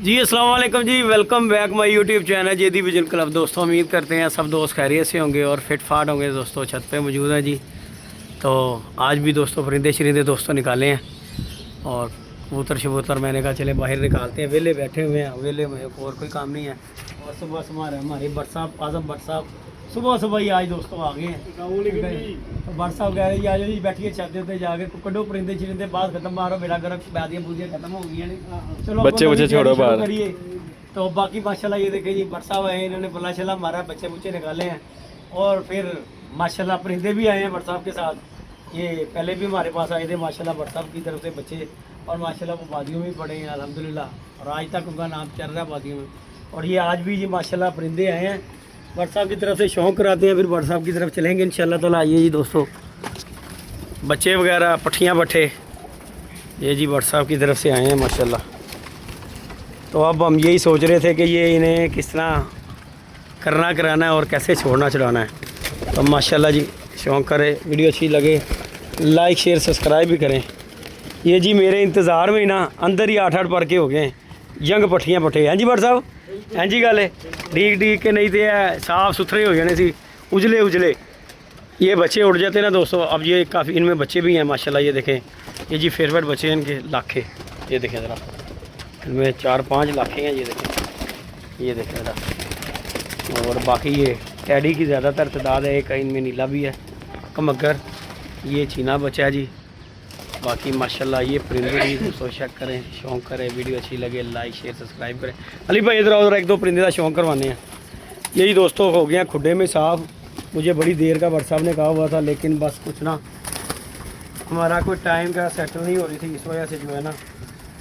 जी अस्सलाम वालेकुम जी, welcome back my YouTube channel जेदी विजन क्लब। दोस्तों उम्मीद करते हैं सब दोस्त खैरियत से होंगे और फिट फाट होंगे। दोस्तों छत पे मौजूद हैं जी। तो आज भी दोस्तों परिंदे शरिंदे दोस्तों निकाले हैं और कबूतर शबूतर मैंने कहा चले बाहर निकालते हैं। वेले बैठे हुए हैं, वेले में और कोई काम नहीं है। और सुबह सुबह हमारे भट्ट साहब आजम भट्ट साहब सुबह सुबह ही आज दोस्तों आ गए हैं। तो भट्ट साहब कह रहे जी आज जी बैठिए छत उत्ते जाके कड्डो परिंदे शरिंदे बाद खत्म मारो बेड़ा गर्क बैदियाँ बूदियाँ खत्म हो गई हैं। चलो बच्चे बच्चे छोड़ो बाहर करिए। तो बाकी माशाल्लाह ये देखें जी भट्ट साहब आए, इन्होंने बल्ला शल्ला मारा, बच्चे बुच्चे निकाले हैं और फिर माशाल्लाह परिंदे भी आए हैं भट्ट साहब के साथ। ये पहले भी हमारे पास आए थे माशाल्लाह भट्ट साहब की तरफ से बच्चे, और माशाल्लाह वो वादियों में पड़े हैं अल्हम्दुलिल्लाह, और आज तक उनका नाम चल रहा है वादियों में। और ये आज भी ये माशाल्लाह परिंदे आए हैं। भट्ट साहब की तरफ से शौक़ कराते हैं, फिर भट्ट साहब की तरफ चलेंगे इंशाल्लाह ताला। आइए जी दोस्तों, बच्चे वगैरह पट्ठियाँ पट्ठे ये जी भट्ट साहब की तरफ से आए हैं माशाल्लाह। तो अब हम यही सोच रहे थे कि ये इन्हें किस तरह करना कराना है और कैसे छोड़ना छुड़ाना है। तो माशाल्लाह जी शौक़ करें, वीडियो अच्छी लगे लाइक शेयर सब्सक्राइब भी करें। ये जी मेरे इंतज़ार में ही ना अंदर ही 8-8 पर के हो गए यंग पट्ठियाँ पट्ठे हैं जी भट्ट साहब। हैं जी गल है ठीक ठीक के नहीं तो साफ़ सुथरे हो जाने सी उजले उजले ये बच्चे उड़ जाते ना दोस्तों। अब ये काफ़ी इनमें बच्चे भी हैं माशाल्लाह। ये देखें ये जी फेवरेट बच्चे हैं इनके लाखे, ये देखें ज़रा इनमें 4-5 लाखे हैं। ये देखें ज़रा। और बाकी ये टैडी की ज़्यादातर तादाद है, एक इनमें नीला भी है कमगर, ये चीना बच्चा है जी। बाकी माशाल्लाह ये परिंदे भी दोस्तों चेक करें, शौक़ करें, वीडियो अच्छी लगे लाइक शेयर सब्सक्राइब करें। अली भाई इधर उधर एक दो परिंदे का शौक़ करवाने हैं। यही दोस्तों हो गया खुडे में साफ़। मुझे बड़ी देर का भट्ट साहब ने कहा हुआ था, लेकिन बस कुछ ना हमारा कोई टाइम का सेटल नहीं हो रही थी, इस वजह से जो है ना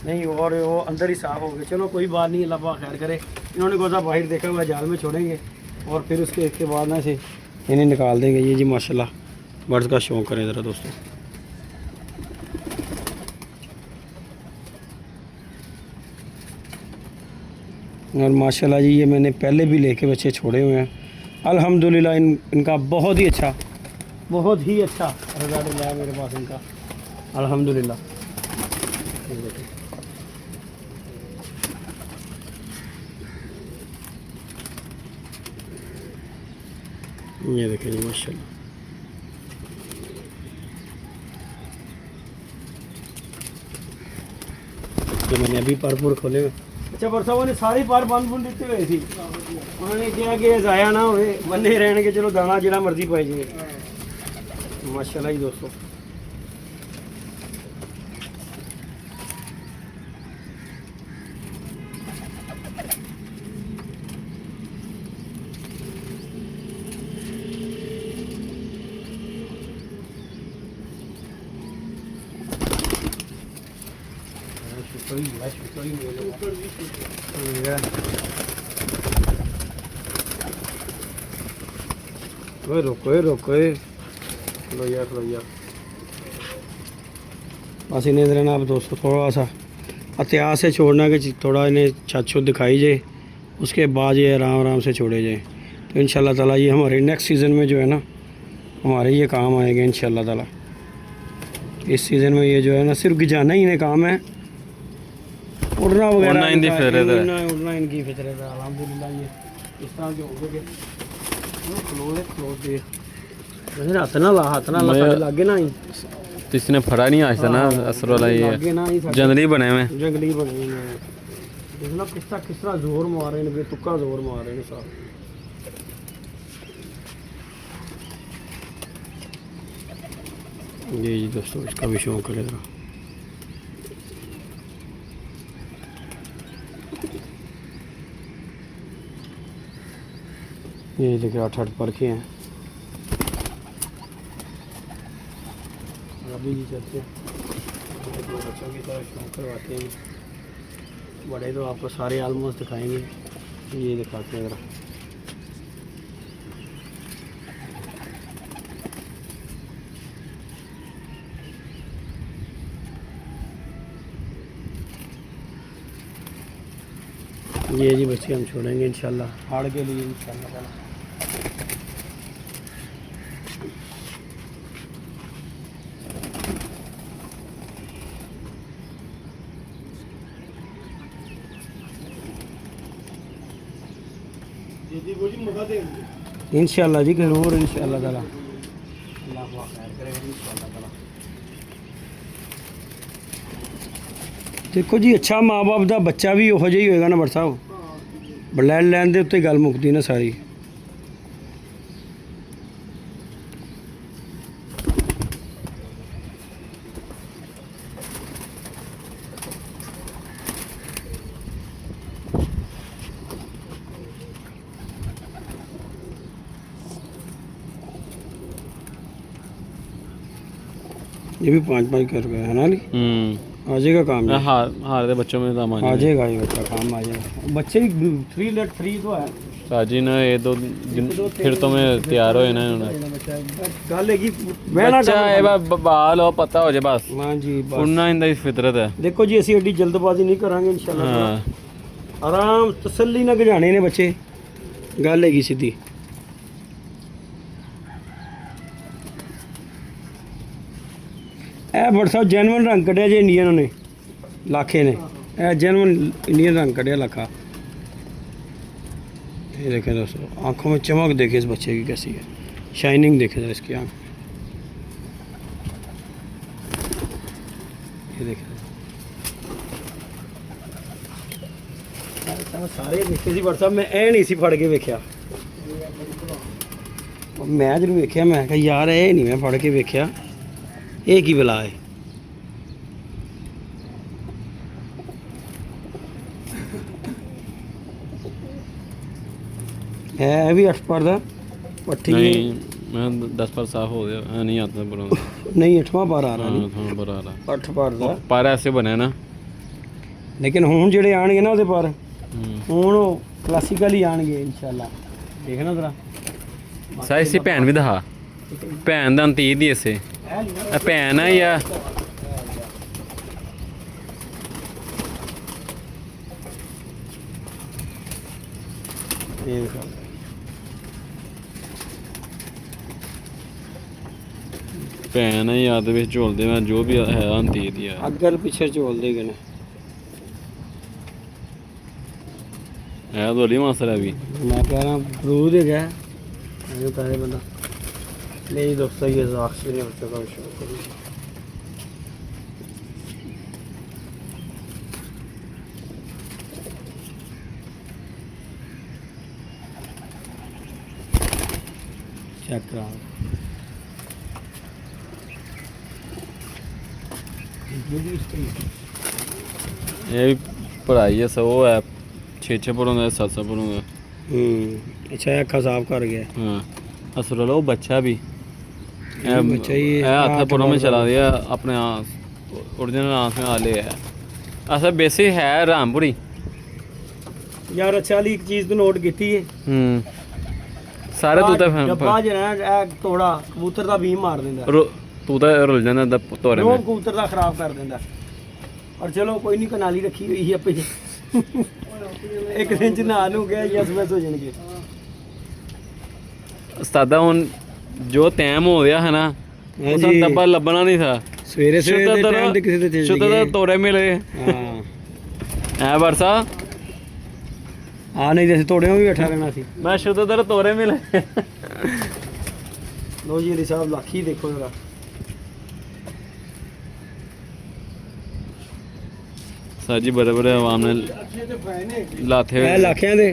नहीं, और वो अंदर ही साफ़ हो गए। चलो कोई बात नहीं, अल्लाह पाक खैर करे। इन्होंने कहा बाहर देखा हुआ जाल में छोड़ेंगे और फिर उसके बाद ना से इन्हें निकाल देंगे। ये जी माशाल्लाह बर्ड्स का शौक़ करें ज़रा दोस्तों। और माशाल्लाह जी ये मैंने पहले भी लेके बच्चे छोड़े हुए हैं अल्हम्दुलिल्लाह। इनका बहुत ही अच्छा रिजल्ट मिला है मेरे पास इनका अल्हम्दुलिल्लाह। ये देखें जी माशाल्लाह। तो मैंने अभी परपुर खोले हुए। अच्छा भट्ट साहब ने सारी पार बंद बुंद दिते हुए थी, उन्होंने कहा कि ज़ाया ना हो बंदे रहने, चलो दाना जिहड़ा मर्जी पाई जाए माशाल्लाह जी दोस्तों। रोको लो यार बस इन्हें रहना। अब दोस्तों थोड़ा सा एहतियात से छोड़ना कि थोड़ा इन्हें छत छत दिखाई जाए, उसके बाद ये आराम आराम से छोड़े जाए। तो इंशाल्लाह ताला ये हमारे नेक्स्ट सीज़न में जो है ना हमारे ये काम आएंगे इंशाल्लाह ताला। इस सीज़न में ये जो है ना सिर्फ गिजाना ही इन्हें काम है, उड़ना वगैरह उड़ना इनकी फितरत है अल्हम्दुलिल्लाह। ये इस तरह के हो गए हाथ ना लागे ना ही किसी ने फड़ा नहीं आज ना असर वाला ये जंगली बने हुए किस तरह जोर मार रहे हैं, तुक्का जोर मार रहे हैं साहब। ये जी दोस्तों इसका भी शौक़ करेगा। ये देखिए 8-8 पर के हैं। अभी जी चलते हैं बच्चों की तरह शौक़ करवाते हैं। बड़े तो आपको सारे आलमोस्ट दिखाएंगे, ये दिखाते हैं ज़रा। ये जी बच्चे हम छोड़ेंगे इंशाल्लाह हाड़ के लिए इंशाल्लाह। इंशाल्लाह जी जरूर इंशाल्लाह ताला अल्लाह पाक खैर करेगा इंशाल्लाह ताला। देखो जी अच्छा माँ बाप का बच्चा भी ਉਹੋ ਜਿਹਾ ਹੀ ਹੋਏਗਾ ਨਾ ਬੜ ਸਾਹਿਬ, ਬਲੈਂਡ ਲੈਣ ਦੇ ਉੱਤੇ ਗੱਲ ਮੁੱਕਦੀ ਨਾ ਸਾਰੀ। ये भी 5-5 कर गए है ना ली, आ जाएगा काम ये। हार दे बच्चों में दाम आ जाएगा ये बच्चा काम आ जाएगा। बच्चे भी 3 तो है साजी ने ये 2 दिन फिर तो मैं तैयार होए ना गल है कि मैं बच्चा ए बाल हो पता हो जाए बस। हां जी बस उन्ना इंदा फितरत है। देखो जी ਅਸੀਂ ਐਡੀ ਜਲਦਬਾਜ਼ੀ ਨਹੀਂ ਕਰਾਂਗੇ इंशाल्लाह। हां आराम तसल्ली ਨਾਲ ਗਜਾਣੇ ਨੇ ਬੱਚੇ, ਗੱਲ ਹੈਗੀ ਸਿੱਧੀ। ਇਹ ਬੜ ਸਾਹਿਬ ਜੈਨੂਅਨ ਰੰਗ ਕੱਢਿਆ ਜੇ ਇੰਡੀਅਨ ਨੇ लाखे ने, ਇਹ ਜੈਨੂਅन इंडियन रंग ਕੱਢਿਆ लाखा। ये देखें दोस्तों आंखों में चमक देखे इस बच्चे की कैसी है, शाइनिंग देखे जरा इसकी आंख। ये देखें सारे देखे सी बड़ साहब, मैं ए नहीं सी फड़ के वेख्या, मैं जरूर वेख्या, मैं कहा यार ए नहीं मैं फड़ के वेख्या ये की बला है। है भी 8 पर दा पट्टी नहीं मैं 10 पर साफ हो गया नहीं आता बुरा नहीं 8वां पर आ रहा नहीं, हां बुरा आ रहा 8 पर दा पर ऐसे बने ना, लेकिन हुण जेड़े आणगे ना ओदे पर हुण ओ क्लासिकल ही आणगे इंशाल्लाह। देखना जरा साइज से भैन भी दिखा, भैन दा 30 दी ऐसे भैन है या ये भैन है या तो झोल दे मैं जो भी है अंती दी है अगर पीछे झोल देगे ना है तो मासर है भी मैं कह रहा हूँ रूद है क्या पहले बंदा नहीं दोस्तों ये साक्षी ने बच्चों का शुरू करूँ। चेक करा ये भी पढ़ाई है सब वो है 6 पढ़ूंगा 7 पढ़ूंगा। अच्छा अखा साफ कर गया। हाँ असर लो बच्चा भी बच्चा ही हाथ परों में चला दिया अपने ओरिजिनल आंख में आले है ऐसा बेसिक है रामपुरी यार। अच्छा वाली एक चीज़ तो नोट की है सारे तू डब्बा जरा तोड़ा कबूतर का बीम मार देंदा, तू तो रुल जाना तोरे में कबूतर का खराब कर देंदा। और चलो कोई नहीं कनाली रखी हुई है पे एक दिन च नहा नू गया यस बस हो जाएंगे। उस्तादा हुन जो टाइम हो गया है ना उस डब्बा लभना नहीं था सवेरे सवेरे दे टाइम ते किसी ते शुद्ध तो तोरे मिले। हां है बरसा आ नहीं जैसे तोड़े में भी बैठा रहना थी मैं शुद्ध तो तोरे मिले। लो जी अली साहब लाखी देखो जरा साजी बड़े बड़े आवाम ने लाथे ए लाखियां दे।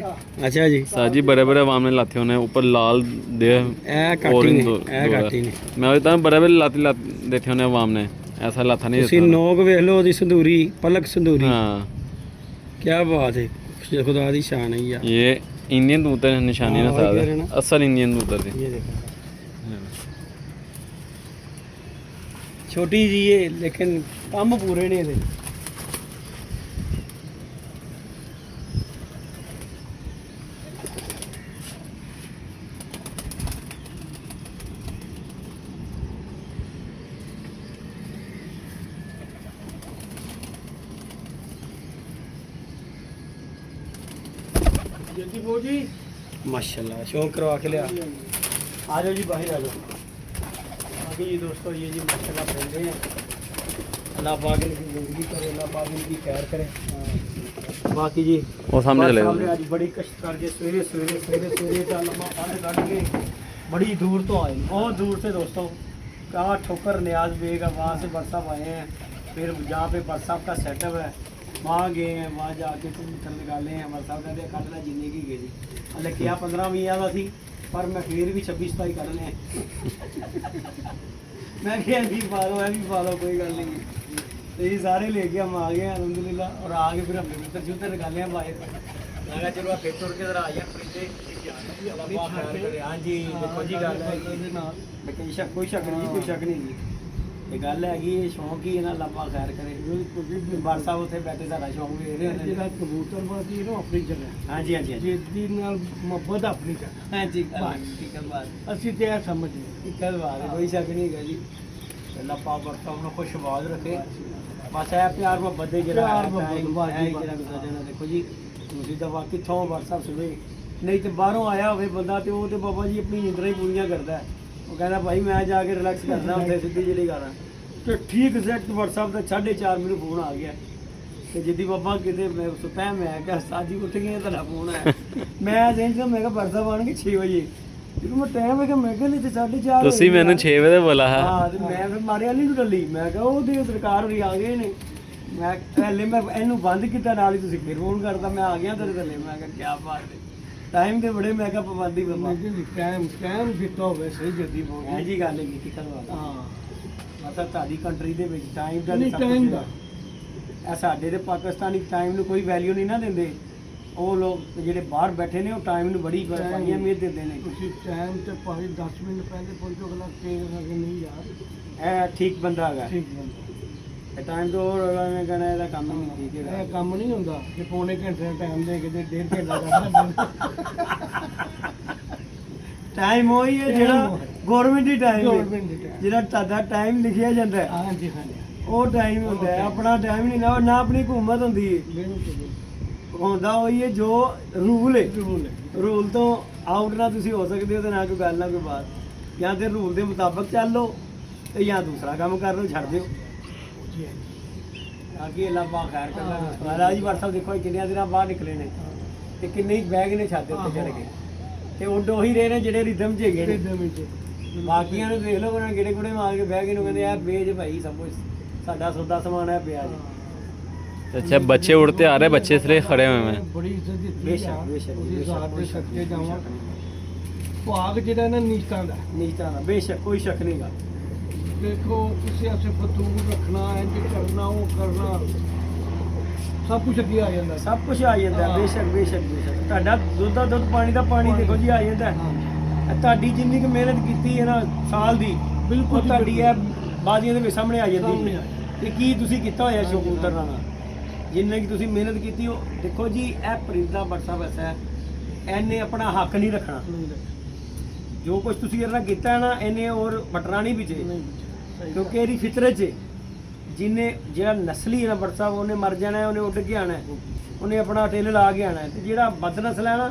अच्छा जी साजी बड़े बड़े आवाम ने लाथे होने ऊपर लाल दे ए काटी ने ए काटी ने मैं बता बड़े बड़े लाती लात देते होने आवाम ने ऐसा लाथा नहीं ਤੁਸੀਂ ਨੋਕ ਵੇਖ ਲਓ ਉਹਦੀ ਸੰਦੂਰੀ ਪਲਕ ਸੰਦੂਰੀ। हाँ क्या बात है खुदा दी शान है यार। ये इंडियन दूतर निशानी ना हाँ, वही कह रहे सादा ना। असल इंडियन दूतर थी ये देखो छोटी जी है लेकिन काम पूरे ने ਇਹਦੇ। जल्दी बोल जी माशाल्लाह शौक करवा के लिया। आ जाओ जी बाहर आ जाओ। अभी ये दोस्तों ये जी माशाल्लाह बंदे हैं, अल्लाह पाक इनकी ज़िंदगी करे, अल्लाह पाक इनकी खैर करे। ਬਾਕੀ ਜੀ ਉਹ ਸਾਹਮਣੇ ਚਲੇ ਸਾਹਮਣੇ ਜਾਓ। ਅੱਜ ਬੜੀ ਕਸ਼ਟ ਕਰਕੇ ਸਵੇਰੇ ਦਾ ਲੰਮਾ ਪੰਧ ਕੱਢ ਕੇ बड़ी दूर तो आए, बहुत दूर से दोस्तों। कहाँ ठोकर न्याज बेग है, वहाँ से बरसात आए हैं। फिर जहाँ पे बरसात का सेटअप है वहाँ गए हैं, वहाँ जाके कबूतर निकाले हैं। बरसात कहते हैं कट ला जिन्नी की गई हले क्या 15-20 का थी, पर मैं फिर भी 26-27 कट लें। मैं क्या भी पा लो कोई गल नहीं। तो ये सारे लेके हम आ गए अलहमदिल्ला, और आगे फिर हमने कबूतर शूतर निकाले हैं बाहर। मैं कहा चलो फिर तुर के इधर आ जाए खरीदे। हाँ जी देखो जी गल है कोई शक नहीं जी, कोई शक नहीं जी। ये गल हैगी शौक ही ना लंबा खैर करे। बार साहब उत्थे बैठे सारा शौक वेख रहे होंदे। कबूतरबाजी ना अपनी जगह, हाँ जी हाँ जी जिद्दी नाल मुहब्बत अपनी जगह। हाँ जी ठीक है बात ਅਸੀਂ ਤੇ ਇਹ ਸਮਝਦੇ ठीक है बात है, कोई शक नहीं है जी। अल्लाह पाक बरसात ਨੂੰ खुशबाज रखे। बस है प्यार मोहब्बत दे जरा प्यार मोहब्बत, वाह जी, जरा गुजर जाना। देखो जी दूसरी दफा कितों बरसात सुबह नहीं तो बाहरों आया होवे बंदा तो वो तो बाबा जी अपनी नींदरां ही पूरियां करता है। वो कहता भाई मैं जाके रिलैक्स करना उत्थे सीधी जी गल है। तो ठीक एग्जैक्ट WhatsApp का 4:30 मैनू फोन आ गया कि जिद्दी बाबा किते मैं सुता है। मैं क्या साजी उठ गई तेरा फोन है। मैं सेंस मैं क्या WhatsApp आने 6 बजे ਜਦੋਂ ਮੈਂ ਟਾਈਮ ਹੈ ਮੈਂ ਕਿਹਾ ਨਹੀਂ ਤੇ 4:30 ਤੁਸੀਂ ਮੈਨੂੰ 6 ਵਜੇ ਬੋਲਾ ਹੈ। ਹਾਂ ਤੇ ਮੈਂ ਫਿਰ ਮਾਰਿਆ ਨਹੀਂ ਟੱਲੀ। ਮੈਂ ਕਿਹਾ ਉਹਦੇ ਸਰਕਾਰ ਹੋਰੀ ਆ ਗਏ ਨੇ। ਮੈਂ ਪਹਿਲੇ ਮੈਂ ਇਹਨੂੰ ਬੰਦ ਕੀਤਾ, ਨਾਲ ਹੀ ਤੁਸੀਂ ਫਿਰ ਫੋਨ ਕਰਦਾ। ਮੈਂ ਆ ਗਿਆ ਤੇਰੇ ਥੱਲੇ। ਮੈਂ ਕਿਹਾ ਕੀ ਬਾਤ ਹੈ, ਟਾਈਮ ਤੇ ਬੜੇ ਮੈਂ ਕਿਹਾ ਪਾਬੰਦੀ ਬੰਦਾ ਨਹੀਂ ਟਾਈਮ ਦਿੱਤਾ ਹੋਵੇ ਸਹੀ ਜੱਦੀ ਬੋਲ ਇਹ ਜੀ ਗੱਲ ਹੈਗੀ ਕੀ ਕਰਵਾ। ਹਾਂ ਮਤਲਬ ਤੁਹਾਡੀ ਕੰਟਰੀ ਦੇ ਵਿੱਚ ਟਾਈਮ ਦਾ ਨਹੀਂ ਸਭ ਟਾਈਮ ਕੁਛ ਦਾ ਹੈ। ਇਹ ਸਾਡੇ ਦੇ ਪਾਕਿਸਤਾਨੀ ਟਾਈਮ ਨੂੰ ਕੋਈ ਵੈਲਿਊ ਨਹੀਂ ਨਾ ਦਿੰਦੇ। ਉਹ ਲੋਕ ਜਿਹੜੇ ਬਾਹਰ ਬੈਠੇ ਨੇ ਉਹ ਟਾਈਮ ਨੂੰ ਬੜੀ ਅਹਿਮੀਅਤ ਦਿੰਦੇ ਨੇ। ਤੁਸੀਂ ਟਾਈਮ ਤੇ ਭਾਵੇਂ 10 ਮਿੰਟ ਪਹਿਲੇ ਪਹੁੰਚੋ, ਅਗਲਾ ਕਹੇਗਾ ਕਿ ਨਹੀਂ ਯਾਰ ਇਹ ਠੀਕ ਬੰਦਾ ਹੈਗਾ। ਠੀਕ ਬੰਦਾ। ਟਾਈਮ ਤੋਂ ਹੋਰ ਅਗਲਾ ਨੇ ਕਹਿਣਾ ਇਹਦਾ ਕੰਮ ਹੀ ਨਹੀਂ ਠੀਕ ਹੈ। ਇਹ ਕੰਮ ਨਹੀਂ ਹੁੰਦਾ ਕਿ ਪੌਣੇ ਘੰਟੇ ਦਾ ਟਾਈਮ ਦੇ ਕੇ ਤੇ 1.5 ਘੰਟਾ ਕਰਨਾ। ਟਾਈਮ ਉਹੀ ਹੈ ਜਿਹੜਾ ਗਵਰਨਮੈਂਟ ਦੀ ਟਾਈਮ ਗਵਰਨਮੈਂਟ ਦੀ time। ਜਿਹੜਾ ਤੁਹਾਡਾ ਟਾਈਮ ਲਿਖਿਆ ਜਾਂਦਾ ਹੈ ਹਾਂਜੀ ਹਾਂਜੀ ਉਹ ਟਾਈਮ ਹੁੰਦਾ ਹੈ। ਆਪਣਾ ਟਾਈਮ ਨਹੀਂ ਨਾ, ਨਾ ਆਪਣੀ ਹਕੂਮਤ ਹੁੰਦੀ ਹੈ। ਬਿਲਕੁਲ ਹੁੰਦਾ ਉਹੀ ਹੈ ਜੋ ਰੂਲ ਹੈ। ਜ਼ਰੂਰ ਹੈ। ਰੂਲ ਤੋਂ ਆਊਟ ਨਾ ਤੁਸੀਂ ਹੋ ਸਕਦੇ ਹੋ ਤੇ ਨਾ ਕੋਈ ਗੱਲ ਨਾ ਕੋਈ ਬਾਤ। ਜਾਂ ਤੇ ਰੂਲ ਦੇ ਮੁਤਾਬਕ ਚੱਲ ਲਓ ਤੇ ਜਾਂ ਦੂਸਰਾ ਕੰਮ ਕਰ ਲਓ, ਛੱਡ ਦਿਓ। ਜੀ ਹਾਂਜੀ। ਬਾਕੀ ਅੱਲਾਹ ਪਾਕ ਖੈਰ ਕਰਨਾ। ਮਹਾਰਾਜ ਜੀ WhatsApp ਦੇਖੋ ਕਿੰਨੇ ਦਿਨਾਂ ਬਾਹਰ ਨਿਕਲੇ ਨੇ ਤੇ ਕਿੰਨੇ ਹੀ ਬੈਗ ਨੇ ਛੱਤ ਦੇ ਉੱਤੇ ਚੜ ਗਏ ਤੇ ਉੱਡ ਉਹੀ ਰਹੇ ਨੇ ਜਿਹੜੇ ਰਿਦਮ 'ਚ ਹੈਗੇ ਨੇ। ਬਾਕੀਆਂ ਨੂੰ ਦੇਖ ਲਓ ਉਹਨਾਂ ਕਿਹੜੇ ਕੁੜੇ ਮਾਰ ਕੇ ਬਹਿ ਗਏ ਨੂੰ ਕਹਿੰਦੇ ਆ ਵੇਚ ਭਾਈ ਸਭ ਕੁਝ ਸਾਡਾ ਸੌਦਾ ਸਮਾਨ ਹੈ ਪਿਆ ਜੀ। अच्छा बच्चे उड़ते आ रहे, बच्चे इसलिए खड़े हुए हैं। ਬੜੀ ਇੱਜ਼ਤ ਦਿੱਤੀ ਬੇਸ਼ੱਕ, ਬੇਸ਼ੱਕ, ਉਹਦੀ ਬੇਸ਼ੱਕ, ਜ਼ਾਤ ਦੇ ਬੇਸ਼ੱਕ, ਸਦਕੇ ਜਾਵਾਂ। ਬੇਸ਼ੱਕ। ਭਾਗ ਜਿਹੜਾ ਨਾ ਨੀਤਾਂ ਦਾ, ਨੀਚਾਂ ਦਾ ਬੇਸ਼ੱਕ ਕੋਈ ਸ਼ੱਕ ਨਹੀਂ ਗਾ। ਦੇਖੋ ਕਿਸੇ ਆਸੇ ਫਤੂਰ ਰੱਖਣਾ, ਇੰਜ ਕਰਨਾ, ਉਹ ਕਰਨਾ, ਸਭ ਕੁਝ ਅੱਗੇ ਆ ਜਾਂਦਾ। ਸਭ ਕੁਝ ਆ ਜਾਂਦਾ ਹੈ। ਬੇਸ਼ੱਕ ਬੇਸ਼ੱਕ ਬੇਸ਼ੱਕ ਤੁਹਾਡਾ ਦੁੱਧ ਦਾ ਦੁੱਧ, ਪਾਣੀ ਦਾ ਪਾਣੀ ਦੇਖੋ ਜੀ ਆ ਜਾਂਦਾ ਹੈ। ਹਾਂ ਇਹ ਤੁਹਾਡੀ ਜਿੰਨੀ ਕੁ ਮਿਹਨਤ ਕੀਤੀ ਹੈ ਨਾ ਸਾਲ ਦੀ, ਬਿਲਕੁਲ ਤੁਹਾਡੀ ਇਹ ਬਾਦੀਆਂ ਦੇ ਵਿੱਚ ਸਾਹਮਣੇ ਆ ਜਾਂਦੀ ਸਾਹਮਣੇ ਹੈ ਆ ਕਿ ਕੀ ਤੁਸੀਂ ਕੀਤਾ ਹੋਇਆ ਸ਼ੌਕੂਤਰ ਨਾਲ। ਜਿੰਨੇ ਕਿ ਤੁਸੀਂ ਮਿਹਨਤ ਕੀਤੀ ਉਹ ਦੇਖੋ ਜੀ ਇਹ ਪਰਿੰਦਾ ਬਰਸਾ ਵੈਸਾ ਹੈ, ਇਹਨੇ ਆਪਣਾ ਹੱਕ ਨਹੀਂ ਰੱਖਣਾ। ਜੋ ਕੁਝ ਤੁਸੀਂ ਇਹਦਾ ਕੀਤਾ ਹੈ ਨਾ ਇਹਨੇ ਹੋਰ ਬਟਣਾ ਨਹੀਂ ਵਿਚੇ, ਕਿਉਂਕਿ ਇਹਦੀ ਫਿਤਰਤ 'ਚ ਜਿਹਨੇ ਜਿਹੜਾ ਨਸਲੀ ਹੈ ਨਾ ਬਰਸਾ ਉਹਨੇ ਮਰ ਜਾਣਾ ਹੈ, ਉਹਨੇ ਉੱਡ ਕੇ ਆਣਾ ਹੈ, ਉਹਨੇ ਆਪਣਾ ਢਿੱਲ ਲਾ ਕੇ ਆਣਾ ਹੈ। ਤੇ ਜਿਹੜਾ ਬਦਨਸਲ ਹੈ ਨਾ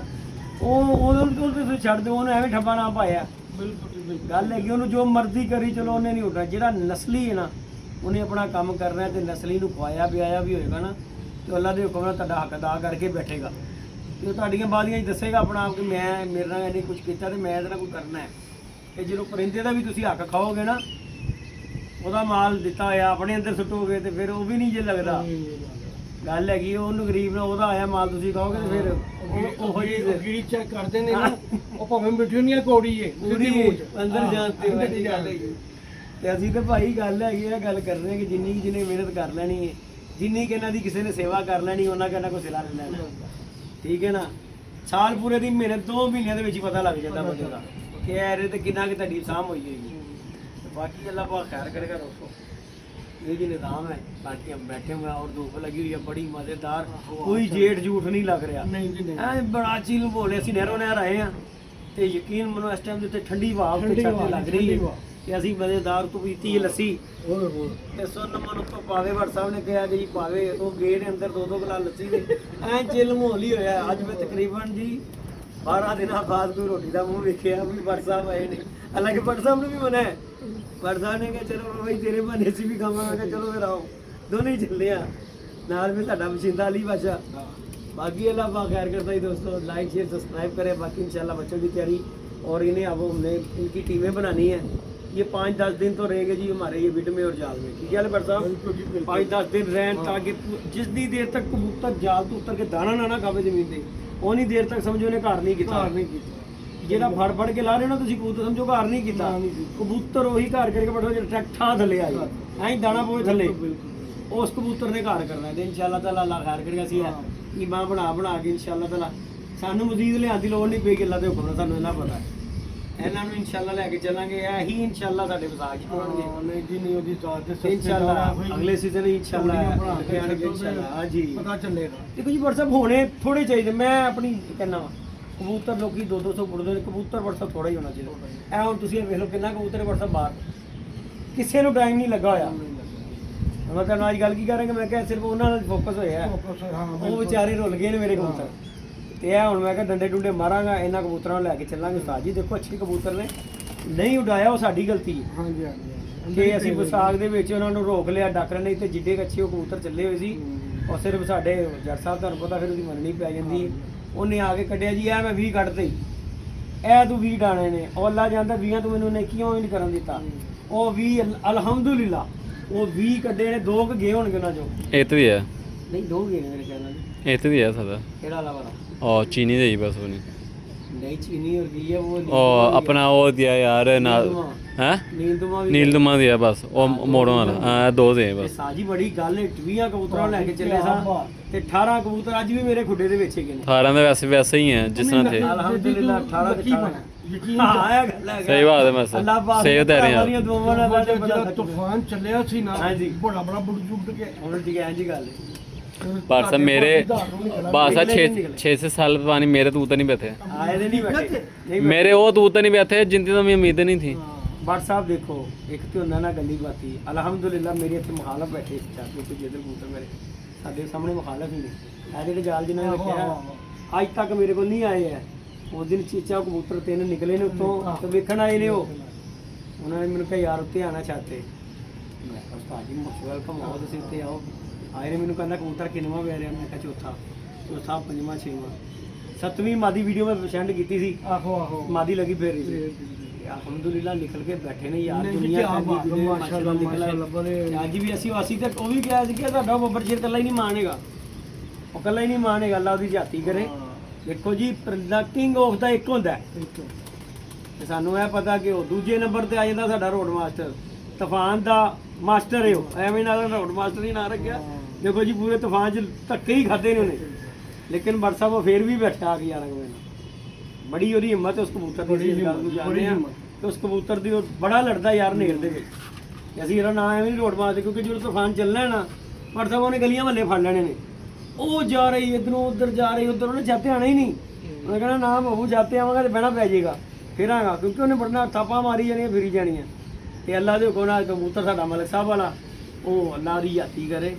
ਉਹਨੂੰ ਤੁਸੀਂ ਛੱਡ ਦਿਓ, ਉਹਨੂੰ ਐਵੇਂ ਠੱਬਾ ਨਾ ਪਾਇਆ। ਬਿਲਕੁਲ ਗੱਲ ਹੈਗੀ ਉਹਨੂੰ ਜੋ ਮਰਜ਼ੀ ਕਰੀ ਚਲੋ ਉਹਨੇ ਨਹੀਂ ਉੱਡਣਾ। ਜਿਹੜਾ ਨਸਲੀ ਹੈ ਨਾ ਉਹਨੇ ਆਪਣਾ ਕੰਮ ਕਰਨਾ ਹੈ ਤੇ ਨਸਲੀ ਨੂੰ ਖਵਾਇਆ ਪਿਆਇਆ ਵੀ ਹੋਏਗਾ ਨਾ ਤੇ ਅੱਲਾ ਦੇ ਹੁਕਮ ਨਾਲ ਤੁਹਾਡਾ ਹੱਕ ਅਦਾ ਕਰਕੇ ਬੈਠੇਗਾ ਤੇ ਉਹ ਤੁਹਾਡੀਆਂ ਬਾਦੀਆਂ 'ਚ ਦੱਸੇਗਾ ਆਪਣਾ ਆਪ ਕਿ ਮੈਂ ਮੇਰੇ ਨਾਲ ਇਹਨੇ ਕੁਝ ਕੀਤਾ ਤੇ ਮੈਂ ਇਹਦੇ ਨਾਲ ਕੋਈ ਕਰਨਾ ਹੈ। ਤੇ ਜਦੋਂ ਪਰਿੰਦੇ ਦਾ ਵੀ ਤੁਸੀਂ ਹੱਕ ਖਾਓਗੇ ਨਾ, ਉਹਦਾ ਮਾਲ ਦਿੱਤਾ ਹੋਇਆ ਆਪਣੇ ਅੰਦਰ ਸੁੱਟੋਗੇ ਤੇ ਫਿਰ ਉਹ ਵੀ ਨਹੀਂ ਜੇ ਲੱਗਦਾ। ਗੱਲ ਹੈਗੀ ਉਹਨੂੰ ਗਰੀਬ ਨਾਲ ਉਹਦਾ ਆਇਆ ਮਾਲ ਤੁਸੀਂ ਖਾਓਗੇ ਤੇ ਫਿਰ ਉਹੋ ਜਿਹੀ ਗੀੜੀ ਚੈੱਕ ਕਰਦੇ ਨੇ ਨਾ, ਉਹ ਭਾਵੇਂ ਮਿੱਠੀ ਨਹੀਂ ਕੌੜੀ ਏ, ਪੂਰੀ ਅੰਦਰ ਜਾਂਦੇ ਹੋ ਜੀ ਗੱਲ ਹੈਗੀ। ਤੇ ਅਸੀਂ ਤਾਂ ਭਾਈ ਗੱਲ ਹੈਗੀ ਇਹ ਗੱਲ ਕਰ ਰਹੇ ਹਾਂ ਕਿ ਜਿੰਨੀ ਜਿਹਨੇ ਮਿਹਨਤ ਕਰ ਲੈਣੀ ਹੈ, ਜਿੰਨੀ ਕਿ ਇਹਨਾਂ ਦੀ ਕਿਸੇ ਨੇ ਸੇਵਾ ਕਰ ਲੈਣੀ, ਉਹਨਾਂ ਕਹਿੰਦਾ ਕੋਈ ਸਿਲਾ ਲੈ ਲੈਣਾ। ਠੀਕ ਹੈ ਨਾ। ਸਾਲ ਪੂਰੇ ਦੀ ਮਿਹਨਤ 2 ਮਹੀਨਿਆਂ ਦੇ ਵਿੱਚ ਹੀ ਪਤਾ ਲੱਗ ਜਾਂਦਾ ਬੰਦੇ ਦਾ ਕਿ ਇਹਦੇ ਤੇ ਕਿੰਨਾ ਕਿ ਤੁਹਾਡੀ ਸਾਂਭ ਹੋਈ ਹੋਈ। बाकी अल्लाह पाक खैर करेगा। दोस्तों ये जी निज़ाम है, बाकी हम बैठे हुए हैं और धूप लगी हुई है बड़ी मज़ेदार, कोई जेठ झूठ नहीं लग रहा। ਨਹੀਂ ਜੀ ਨਹੀਂ। ਐ ਬੜਾ ਚੀਲ ਬੋਲੇ ਅਸੀਂ ਨਹਿਰੋਂ ਨਹਿਰ ਆਏ ਆ ਤੇ ਯਕੀਨ ਮਨੋ ਇਸ ਟਾਈਮ ਦੇ ਉੱਤੇ ਠੰਡੀ ਹਵਾ ਉੱਤੇ ਠੰਡੀ ਛੱਡ ਹਵਾ, ਲੱਗ ਰਹੀ ਠੰਡੀ ਹੈ ਹਵਾ। ਕਿ ਅਸੀਂ ਮਜ਼ੇਦਾਰ ਤੋਂ ਪੀਤੀ ਹੈ ਲੱਸੀ ਹੋਰ ਹੋਰ ਤੇ ਸੁਣ ਮਨ ਉੱਤੋਂ ਪਾਵੇ ਵਰ ਸਾਹਿਬ ਨੇ ਕਿਹਾ ਕਿ ਜੀ ਪਾਵੇ ਉਹ ਗੇਟ ਦੇ ਅੰਦਰ 2-2 ਗਲਾਸ ਲੱਸੀ ਦੇ ਐ ਚਿਲ ਮਾਹੌਲ ਹੀ ਹੋਇਆ। ਅੱਜ ਮੈਂ ਤਕਰੀਬਨ ਜੀ 12 ਦਿਨਾਂ ਬਾਅਦ ਕੋਈ ਰੋਟੀ ਦਾ ਮੂੰਹ ਵੇਖਿਆ ਵੀ ਵਰ ਸਾਹਿਬ ਆਏ ਨੇ। ਹਾਲਾਂਕਿ ਵਰ ਸਾਹਿਬ ਨੂੰ ਵੀ ਮਨਾ ਹੈ, ਵਰ ਸਾਹਿਬ ਨੇ ਕਿਹਾ ਚਲੋ ਭਾਈ ਤੇਰੇ ਬਹਾਨੇ ਅਸੀਂ ਵੀ ਖਾਵਾਂਗੇ। ਚਲੋ ਫਿਰ ਆਓ ਦੋਨੇ ਹੀ ਚੱਲੇ ਆ ਨਾਲ ਵੀ ਸਾਡਾ ਬਸ਼ਿੰਦਾ ਅਲੀ ਬਾਸ਼ਾ बाकी अल्लाह पाक खैर करता ही दोस्तों, लाइक शेयर सब्सक्राइब करें। बाकी इंशाल्लाह बच्चों की तैयारी और इन्हें अब हमने इनकी टीमें बनानी है। ये 5-10 दिन तो रहेंगे जी हमारे ये बिट में और जाल में, ठीक है अली भट्ट बिल्कुल जी, साहब। बिल्कुल। 5-10 दिन रहन ताकि जितनी देर तक कबूतर जाल तो उतर के दाना ना खावे जमीन ते उन्नी देर तक समझो ने घर नहीं किया। ਘਰ ਨਹੀਂ ਕੀਤਾ ਜਿਹੜਾ ਫੜ ਫੜ ਕੇ ਲਾ ਰਹੇ ਹੋ ਨਾ ਤੁਸੀਂ ਕਬੂਤਰ ਸਮਝੋ ਘਰ ਨਹੀਂ ਕੀਤਾ। ਨਾ, ਨਹੀਂ ਕੀਤਾ। ਕਬੂਤਰ ਉਹੀ ਘਰ ਕਰਕੇ ਬੈਠੋ ਜਿਹੜਾ ਟਰੈਕਟਾ ਥੱਲੇ ਆਈ ਐਂ ਦਾਣਾ ਪੋਏ ਥੱਲੇ ਬਿਲਕੁਲ। ਉਸ ਕਬੂਤਰ ਨੇ ਘਰ ਕਰਨਾ ਤੇ ਇਨਸ਼ਾਅੱਲਾ ਤਾਲਾ ਅੱਲਾਹ ਖੈਰ ਕਰੇਗਾ। ਅਸੀਂ ਈਮਾਂ ਬਣਾ ਕੇ ਇਨਸ਼ਾਅੱਲਾ ਤਾਲਾ ਸਾਨੂੰ ਮਜ਼ੀਦ ਲਿਆਉਣ ਦੀ ਲੋੜ ਨਹੀਂ ਪਈ, ਅੱਲਾ ਦੇ ਹੁਕਮ ਨਾਲ ਸਾਨੂੰ ਇਹਨਾਂ ਪਤਾ ਇਹਨਾਂ ਨੂੰ ਇਨਸ਼ਾਅੱਲਾ ਲੈ ਕੇ ਚੱਲਾਂਗੇ। ਇਹੀ ਇਨਸ਼ਾਅੱਲਾ ਸਾਡੇ ਵਿਸਾਖ ਚ ਹੋਣਗੇ ਨਹੀਂ ਜੀ ਨਹੀਂ, ਉਹਦੀ ਸਾਥ ਦੇ ਤੇ ਇਨਸ਼ਾਅੱਲਾ ਅਗਲੇ ਸੀਜ਼ਨ ਇਨਸ਼ਾਅੱਲਾ ਇਨਸ਼ਾਅੱਲਾ ਹਾਂਜੀ ਪਤਾ ਚੱਲੇਗਾ। ਦੇਖੋ ਜੀ WhatsApp ਹੋਣੇ ਥੋੜੇ ਚਾਹੀਦੇ। ਮੈਂ ਆਪਣੀ ਕਹਿੰਦਾ ਵਾ ਕਬੂਤਰ ਲੋਕੀ 200 ਪੁੱਟਦੇ ਨੇ, ਕਬੂਤਰ WhatsApp ਥੋੜਾ ਹੀ ਹੋਣਾ ਚਾਹੀਦਾ। ਇਹ ਹੁਣ ਤੁਸੀਂ ਵੇਖ ਲਓ ਕਿੰਨਾ ਕਬੂਤਰ WhatsApp ਬਾਹਰ ਕਿਸੇ ਨੂੰ ਟਾਈਮ ਨਹੀਂ ਲੱਗਾ ਹੋਇਆ। ਮੈਂ ਤੁਹਾਨੂੰ ਅੱਜ ਗੱਲ ਕੀ ਕਰਾਂਗੇ, ਮੈਂ ਕਿਹਾ ਸਿਰਫ ਉਹਨਾਂ ਨਾਲ ਫੋਕਸ ਹੋਇਆ ਹੈ। ਉਹ ਵਿਚਾਰੇ ਰੁੱਲ ਗਏ ਨੇ ਮੇਰੇ ਕਬੂਤਰ ਤੇ ਇਹ ਹੁਣ ਮੈਂ ਕਿਹਾ ਡੰਡੇ ਡੁੰਡੇ ਮਾਰਾਂਗਾ ਇਹਨਾਂ ਕਬੂਤਰਾਂ ਨੂੰ ਲੈ ਕੇ ਚੱਲਾਂਗੇ। ਉਸਤਾਦ ਜੀ ਦੇਖੋ ਅੱਛੇ ਕਬੂਤਰ ਨੇ, ਨਹੀਂ ਉਡਾਇਆ ਉਹ ਸਾਡੀ ਗਲਤੀ ਹੈ ਹਾਂਜੀ ਹਾਂਜੀ। ਕਿ ਅਸੀਂ ਵਿਸਾਖ ਦੇ ਵਿੱਚ ਉਹਨਾਂ ਨੂੰ ਰੋਕ ਲਿਆ ਡਾਕਟਰ ਨਹੀਂ ਤੇ ਜਿੱਡੇ ਅੱਛੇ ਉਹ ਕਬੂਤਰ ਚੱਲੇ ਹੋਏ ਸੀ। ਔਰ ਸਿਰਫ ਸਾਡੇ ਜੱਟ ਸਾਹਿਬ ਤੁਹਾਨੂੰ ਪਤਾ ਫਿਰ ਉਹਦੀ ਮੰਨਣੀ ਪੈ ਜਾਂਦੀ ਹੈ। ਉਹਨੇ ਆ ਕੇ ਕੱਢਿਆ ਜੀ ਇਹ ਮੈਂ 20 ਕੱਢਦੇ ਇਹ ਤੂੰ 20 ਡਾਣੇ ਨੇ ਉਹ ਅੱਲਾ ਜਾਂਦਾ 20 ਤੂੰ ਮੈਨੂੰ ਕਿਉਂ ਨਹੀਂ ਕਰਨ ਦਿੱਤਾ। ਉਹ 20 ਅਲਹਮਦੁਲਿਲਾ ਉਹ 20 ਕੱਢੇ ਨੇ, 2 ਗਏ ਹੋਣਗੇ ਉਹਨਾਂ ਚੋਂ। ਇਹ ਤੇ ਵੀ ਹੈ, ਨਹੀਂ 2 ਗਏ ਨੇ ਮੇਰੇ ਖਿਆਲ ਨਾਲ ਜੀ। ਇਹ ਤੇ ਵੀ ਹੈ ਸਾਡਾ। ਕਿਹੜਾ ਵਾਲਾ ਵਾਲਾ ਉਹ ਚੀਨੀ ਦੇ ਹੀ ਬਸ ਉਹ ਨਹੀਂ। ਨਹੀਂ ਚੀਨੀ और घी है वो ਉਹ ਆਪਣਾ ਉਹ ਦਿਆ ਯਾਰ ਨਾਲ ਹੈ नीलदुमा भी ਨੀਲਦਮਾ ਦਿਆ ਬਸ ਉਹ ਮੋੜੋਂ ਵਾਲਾ ਹਾਂ, ਦੋ ਦੇ ਇਹ ਬਸ। ਸਾਜੀ ਬੜੀ ਗੱਲ ਹੈ 20 ਕਬੂਤਰਾਂ ਨੂੰ ਲੈ ਕੇ ਚੱਲੇ ਸਾਂ ਤੇ 18 ਕਬੂਤਰ ਅੱਜ ਵੀ ਮੇਰੇ ਖੁੱਡੇ ਦੇ ਵਿੱਚ ਹੈਗੇ ਨੇ। 18 ਦਾ ਵੈਸੇ ਹੀ ਹੈ ਜਿਸ ਤਰ੍ਹਾਂ ਥੇ। ਅਲਹਮਦੁਲਿਲਾ 18 ਤੇ 18 ਯਕੀਨ ਹਾਂ ਇਹ ਗੱਲ ਹੈ। ਸਹੀ ਬਾਤ ਹੈ ਬਸ ਅੱਲਾਹ ਪਾਕ ਸਹੀ ਉਤਾਰੇ ਯਾਰ। ਹਮਾਰੀਆਂ ਦੁਆਵਾਂ ਨਾਲ ਸਾਡੇ ਜਦੋਂ ਤੂਫਾਨ ਚੱਲਿਆ ਸੀ ਨਾ, ਹਾਂਜੀ। ਬੜਾ ਬੜਾ ਬੁੜ ਜੁੜ ਕੇ ਹੁਣ ਠੀਕ ਹੈ ਜੀ ਗੱਲ ਹੈ। ਬਸ ਮੇਰੇ ਬਸ 6 ਸਾਲ ਪੁਰਾਣੀ मेरे तो उतर नहीं बैठे, ਆਏ ਦੇ ਨਹੀਂ ਬੈਠੇ ਨਹੀਂ मेरे वो तो उतर नहीं बैठे जिनकी तो मेरी उम्मीद नहीं थी। ਬਟ ਸਾਹਿਬ ਦੇਖੋ ਇੱਕ ਤੇ ਹੁੰਦਾ ਨਾ ਗੱਲੀ ਬਾਤੀ। ਅਲਹਮਦੁਲਿਲਾ ਮੇਰੇ ਇੱਥੇ ਮੁਖਾਲਫ ਬੈਠੇ ਚਾਹਤੇ ਕਿ ਜਿੱਧਰ ਕਬੂਤਰ ਮੇਰੇ ਸਾਡੇ ਸਾਹਮਣੇ ਮੁਖਾਲਫ ਹੀ ਨੇ। ਇਹ ਜਿਹੜੇ ਜਾਲ ਜਿਨ੍ਹਾਂ ਨੇ ਰੱਖਿਆ ਅੱਜ ਤੱਕ ਮੇਰੇ ਕੋਲ ਨਹੀਂ ਆਏ ਹੈ। ਉਸ ਦਿਨ ਚੀਚਾ ਕਬੂਤਰ 3 ਨਿਕਲੇ ਨੇ ਉੱਤੋਂ ਤੇ ਵੇਖਣ ਆਏ ਨੇ ਉਹ। ਉਹਨਾਂ ਨੇ ਮੈਨੂੰ ਕਿਹਾ ਯਾਰ ਉੱਤੇ ਆਣਾ ਚਾਹਤੇ। ਮੈਂ ਕਿਹਾ ਉਸਤਾਦ ਜੀ ਮੋਸਟ ਵੈਲਕਮ ਆਓ ਤੁਸੀਂ ਉੱਤੇ ਆਓ। ਆਏ ਨੇ ਮੈਨੂੰ ਕਹਿੰਦਾ ਕਬੂਤਰ ਕਿੰਨਵਾਂ ਪੈ ਰਿਹਾ। ਮੈਂ ਕਿਹਾ ਚੌਥਾ 5ਵਾਂ 6ਵਾਂ 7ਵੀਂ ਮਾਦੀ ਵੀਡੀਓ ਮੈਂ ਸੈਂਡ ਕੀਤੀ ਸੀ। ਆਹੋ ਮਾਦੀ ਲੱਗੀ ਫੇਰ ਰਹੀ ਸੀ। ਅਲਹਮਦੁਲਿਲਾ ਨਿਕਲ ਕੇ ਬੈਠੇ ਨੇ ਯਾਰ ਨਹੀਂ ਜੀ, ਦੁਨੀਆ ਕਿਆ ਕਹਿੰਦੀ ਬਾਤ ਹੈ, ਜਿਹਨੇ ਮਾਸ਼ਾਅੱਲਾ, ਮਾਸ਼ਾਅੱਲਾ, ਬੜੇ- ਤੇ ਅੱਜ ਵੀ ਅਸੀਂ ਤੇ ਉਹ ਵੀ ਕਿਹਾ ਸੀ ਕਿ ਤੁਹਾਡਾ ਬੱਬਰ ਸ਼ੇਰ ਇਕੱਲਾ ਹੀ ਨਹੀਂ ਮਾਣੇਗਾ। ਉਹ ਇਕੱਲਾ ਹੀ ਨਹੀਂ ਮਾਣੇਗਾ, ਅੱਲਾ ਉਹਦੀ ਜਾਤੀ ਕਰੇ। ਦੇਖੋ ਜੀ ਪਰਿੰਦਾ ਕਿੰਗ ਆਫ ਦਾ ਇੱਕ ਹੁੰਦਾ ਹੈ ਤੇ ਸਾਨੂੰ ਇਹ ਪਤਾ ਕਿ ਉਹ ਦੂਜੇ ਨੰਬਰ ਤੇ ਆ ਜਾਂਦਾ ਸਾਡਾ ਰੋਡ ਮਾਸਟਰ। ਤੂਫਾਨ ਦਾ ਮਾਸਟਰ ਹੈ ਉਹ, ਐਵੇਂ ਨਾਲ ਰੋਡ ਮਾਸਟਰ ਹੀ ਨਾ ਰੱਖਿਆ। ਦੇਖੋ ਜੀ ਪੂਰੇ ਤੂਫਾਨ 'ਚ ਧੱਕੇ ਹੀ ਖਾਦੇ ਨੇ ਉਹਨੇ, ਲੇਕਿਨ ਬਟ ਸਾਹਿਬ ਉਹ ਫੇਰ ਵੀ ਬੈਠਾ ਆ ਕੇ ਯਾਰ ਬੜੀ ਉਹਦੀ ਹਿੰਮਤ ਉਸ ਕਬੂਤਰ ਦੀ। ਇਸ ਗੱਲ ਨੂੰ ਜਾਣਦੇ ਆ ਤੇ ਉਸ ਕਬੂਤਰ ਦੀ ਉਹ ਬੜਾ ਲੜਦਾ ਯਾਰ ਨੇਲ ਦੇ ਵਿੱਚ। ਤੇ ਅਸੀਂ ਇਹਦਾ ਨਾਂ ਐਵੇਂ ਨਹੀਂ ਰੋਡ ਮਾਰਦੇ ਕਿਉਂਕਿ ਜਦੋਂ ਤੂਫਾਨ ਚੱਲਣਾ ਹੈ ਨਾ ਬਟ ਸਾਹਿਬ ਉਹਨੇ ਗਲੀਆਂ ਮਹੱਲੇ ਫੜ ਲੈਣੇ ਨੇ। ਉਹ ਜਾ ਰਹੀ ਇਧਰੋਂ ਉਧਰ ਜਾ ਰਹੀ ਉਧਰ, ਉਹਨੇ ਜਾਤੇ ਆਣਾ ਹੀ ਨਹੀਂ। ਉਹਨੇ ਕਹਿਣਾ ਨਾ ਬਾਬੂ ਜਾਤੇ ਆਵਾਂਗਾ ਤੇ ਬਹਿਣਾ ਪੈ ਜਾਏਗਾ ਫਿਰ ਆਗਾ, ਕਿਉਂਕਿ ਉਹਨੇ ਬੜਨਾ ਥਾਪਾ ਮਾਰੀ ਜਾਣੀਆਂ ਫਿਰੀ ਜਾਣੀਆਂ। ਤੇ ਅੱਲਾ ਦੇ ਹੁਕਮ ਨਾਲ ਕਬੂਤਰ ਸਾਡਾ ਮਲਕ ਸਾਹਿਬ ਵਾਲਾ ਉਹ ਅੱਲਾ ਦੀ ਯਾਤੀ ਕਰੇ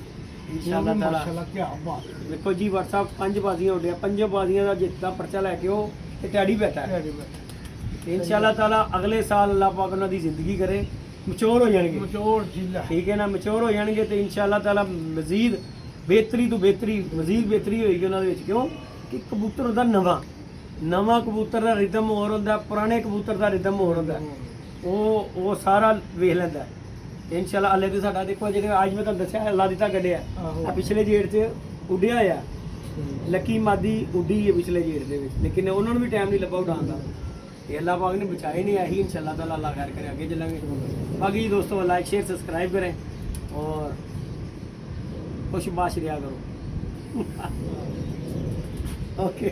ਇਨਸ਼ਾਅੱਲਾ ਤਾਲਾ। ਮਾਸ਼ਾਅੱਲਾ ਕੀ ਬਾਤ ਹੈ। ਦੇਖੋ ਜੀ WhatsApp 5 ਬਾਜ਼ੀਆਂ ਉੱਡਿਆ, 5 ਬਾਜ਼ੀਆਂ ਦਾ ਜਿੱਤ ਦਾ ਪਰਚਾ ਲੈ ਕੇ ਉਹ ਤੇ ਟੈਡੀ ਬੈਠਾ ਹੈ। ਤੇ ਇਨਸ਼ਾਅੱਲਾ ਤਾਲਾ ਅਗਲੇ ਸਾਲ ਅੱਲਾਹ ਪਾਕ ਉਹਨਾਂ ਦੀ ਜ਼ਿੰਦਗੀ ਕਰੇ, ਮਚੋਰ ਹੋ ਜਾਣਗੇ। ਮਚੋੜ ਜ਼ਿਲ੍ਹਾ ਠੀਕ ਹੈ ਨਾ, ਮਚੋਰ ਹੋ ਜਾਣਗੇ ਤੇ ਇਨਸ਼ਾਅੱਲਾ ਤਾਲਾ ਮਜ਼ੀਦ ਬਿਹਤਰੀ ਤੋਂ ਬਿਹਤਰੀ ਮਜ਼ੀਦ ਬਿਹਤਰੀ ਹੋਏਗੀ ਉਹਨਾਂ ਦੇ ਵਿੱਚ। ਕਿਉਂ ਕਿ ਕਬੂਤਰ ਹੁੰਦਾ ਨਵਾਂ ਕਬੂਤਰ ਦਾ ਰਿਦਮ ਹੋਰ ਹੁੰਦਾ, ਪੁਰਾਣੇ ਕਬੂਤਰ ਦਾ ਰਿਦਮ ਹੋਰ ਹੁੰਦਾ। ਉਹ ਸਾਰਾ ਵੇਖ ਲੈਂਦਾ ਤੇ ਇਨਸ਼ਾਅੱਲਾ ਅੱਲੇ ਤੇ ਸਾਡਾ ਦੇਖੋ ਜਿਹੜੇ ਅੱਜ ਮੈਂ ਤੁਹਾਨੂੰ ਦੱਸਿਆ ਅੱਲਾ ਦਿੱਤਾ ਕੱਢਿਆ ਆ ਪਿਛਲੇ ਜੇੜ 'ਚ ਉੱਡਿਆ ਆ ਲੱਕੀ ਮਾਦੀ ਉੱਡੀ ਹੈ ਪਿਛਲੇ ਜੇੜ ਦੇ ਵਿੱਚ, ਲੇਕਿਨ ਉਹਨਾਂ ਨੂੰ ਵੀ ਟਾਈਮ ਨਹੀਂ ਲੱਗਾ ਉਡਾਉਣ ਦਾ। ਤੇ ਅੱਲਾਹ ਪਾਕ ਨੇ ਬਚਾਏ ਨਹੀਂ ਇਹੀ ਇਨਸ਼ਾਅੱਲਾ ਤਾਲਾ ਅੱਲਾਹ ਖੈਰ ਕਰੇ आगे चलेंगे। बाकी दोस्तों लाइक शेयर सब्सक्राइब करें और खुश बाश रिया करो। ओके